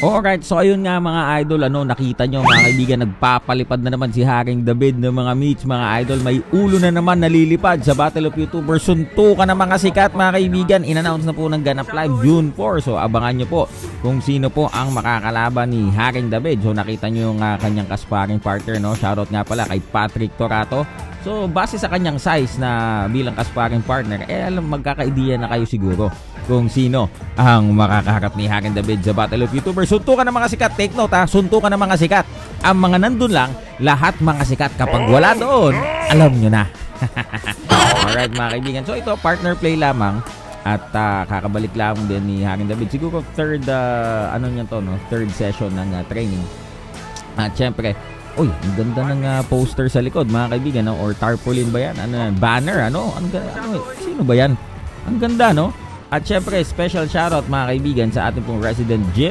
Alright, so ayun nga mga idol, nakita nyo mga kaibigan, nagpapalipad na naman si Haring David ng mga meets, mga idol. May ulo na naman nalilipad sa Battle of YouTubers. Suntukan ng mga sikat mga kaibigan. In-announce na po ng ganap live June 4. So abangan nyo po kung sino po ang makakalaban ni Haring David. So nakita nyo yung kanyang kasparing partner, no? Shoutout nga pala kay Patrick Torato. So base sa kanyang size na bilang kasparing partner, alam, magkaka-idea na kayo siguro kung sino ang makakaharap ni Haring David sa Battle of YouTubers. Suntukan ng mga sikat. Take note ha, suntukan ng mga sikat. Ang mga nandun lang, lahat mga sikat. Kapag wala doon, alam nyo na. Alright mga kaibigan. So ito, partner play lamang. At kakabalik lamang din ni Haring David. Siguro third, third session ng training. At syempre, uy, ang ganda ng poster sa likod mga kaibigan, no? Or tarpaulin ba yan? Banner, sino ba yan? Ang ganda, no? At syempre, special shoutout mga kaibigan sa ating pong resident gym